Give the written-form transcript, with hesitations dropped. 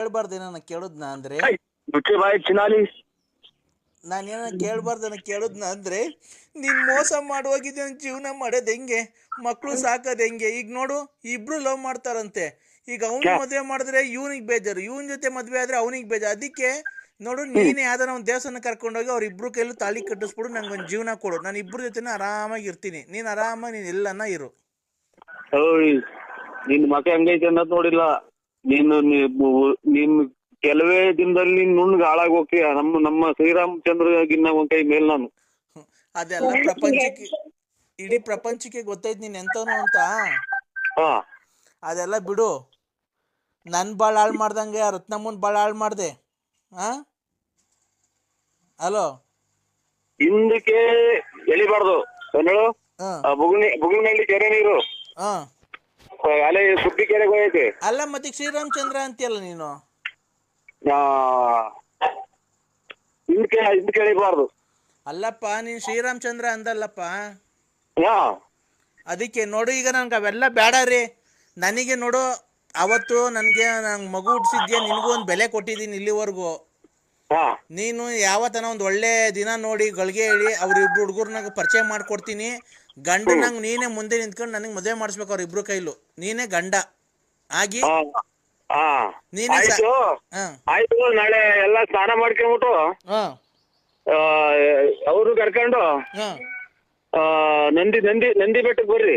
ಕೇಳ್ಬಾರ್ದೇನ ಕೇಳುದ್ನ ಅಂದ್ರೆ ಬಾಯ್ ಚಿನಾಲಿ ನಾನೇನ ಕೇಳ್ಬಾರ್ದನ ಕೇಳುದ್ನ ಅಂದ್ರೆ ನೀನ್ ಮೋಸ ಮಾಡುವಾಗಿದ್ದ ಜೀವನ ಮಾಡೋದ್ ಹೆಂಗೆ, ಮಕ್ಳು ಸಾಕೋದ್ ಹೆಂಗೆ? ಈಗ ನೋಡು, ಇಬ್ರು ಲವ್ ಮಾಡ್ತಾರಂತೆ. ಈಗ ಅವ್ನು ಮದ್ವೆ ಮಾಡಿದ್ರೆ ಇವನಿಗೆ ಬೇಜಾರು, ಇವನ್ ಜೊತೆ ಮದ್ವೆ ಆದ್ರೆ ಅವನಿಗೆ ಬೇಜಾರು. ಅದಕ್ಕೆ ನೋಡು, ನೀನ್ ಯಾವ್ದಾರ ಒಂದ್ ದೇವಸ್ಥಾನ ಕರ್ಕೊಂಡೋಗಿ ಅವ್ರ ಇಬ್ರು ಕೈಲೂ ತಾಳಿ ಕಟ್ಟಿಸ್ಬಿಡು, ನಂಗೊಂದ್ ಜೀವನ ಕೊಡು, ನಾನು ಇಬ್ರು ಜೊತೆನ ಆರಾಮಾಗಿ ಇರ್ತೀನಿ, ನೀನ್ ಆರಾಮಾಗಿ ನೀನ್ ಎಲ್ಲನ್ನ ಇರು. ನಿನ್ ಮಕ ಹೆಂಗೈತೆ ಅನ್ನೋದ್ ನೋಡಿಲ್ಲ ನೀನ್ ಕೆಲವೇ ದಿನದಲ್ಲಿ ನೀನ್ ನುಣ್ಣಗೆ ಹಾಳಾಗಿ ಹೋಗ್ತೀಯ. ನಮ್ಮ ಶ್ರೀರಾಮಚಂದ್ರಗಿನ್ನ ಒಂದ್ ಕೈ ಮೇಲ್ ನಾನು. ಅದೆಲ್ಲ ಪ್ರಪಂಚಕ್ಕೆ, ಇಡೀ ಪ್ರಪಂಚಕ್ಕೆ ಗೊತ್ತೈತ್ ನೀನ್ ಎಂತವನು ಅಂತ. ಅದೆಲ್ಲ ಬಿಡು. ನನ್ ಬಾಳ್ ಹಾಳು ಮಾಡ್ದಂಗೆ ರತ್ನಮ್ಮನ್ ಬಾಳ್ ಹಾಳು ಮಾಡ್ದೆ. ಹಲೋ, ಹಿಂದಕ್ಕೆ ಎಳಿಬಾರ್ದು ಬುಗುನಲ್ಲಿ ಕೆರೆ ನೀರು ಅಲೆ ಸುದ್ದಿ ಕೆರೆಗೆ ಹೋಗೈತೆ. ಅಲ್ಲ ಮತ್ತೆ ಶ್ರೀರಾಮಚಂದ್ರ ಅಂತೀಯಲ್ಲ ನೀನು. ಹಿಂದಕ್ಕೆ ಎಳಿಬಾರ್ದು. ಅಲ್ಲಪ್ಪ, ನೀನ್ ಶ್ರೀರಾಮಚಂದ್ರ ಅಂದಲ್ಲಪ್ಪ. ಅದಕ್ಕೆ ನೋಡು, ಈಗ ನನ್ಗೆ ಅವೆಲ್ಲ ಬೇಡ ರೀ. ನನಗೆ ನೋಡು, ಅವತ್ತು ನಂಗೆ ಮಗು ಹುಟ್ಟಿಸಿದ್ಯಾ, ನಿನಗೂ ಒಂದು ಬೆಲೆ ಕೊಟ್ಟಿದ್ದೀನಿ ಇಲ್ಲಿವರೆಗೂ. ನೀನು ಯಾವತ್ತನ ಒಂದು ಒಳ್ಳೆ ದಿನ ನೋಡಿ ಗಳಿಗೆ ಹೇಳಿ ಅವ್ರಿಬ್ರು ಹುಡುಗರ್ನಾಗ ಪರಿಚಯ ಮಾಡ್ಕೊಡ್ತೀನಿ. ಗಂಡನಂಗೆ ನೀನೇ ಮುಂದೆ ನಿಂತ್ಕೊಂಡು ನನಗೆ ಮದುವೆ ಮಾಡಿಸ್ಬೇಕು ಅವ್ರ ಇಬ್ರು ಕೈಲು. ನೀನೇ ಗಂಡ ಆಗಿ ನೀನೇ ಆಯ್ತು. ನಾಳೆ ಎಲ್ಲ ಸ್ನಾನ ಮಾಡ್ಕೊಂಡ್ಬಿಟ್ಟು ಅವರು ಕರ್ಕೊಂಡು ನಂದಿ ಬೆಟ್ಟಕ್ಕೆ ಬರ್ರಿ.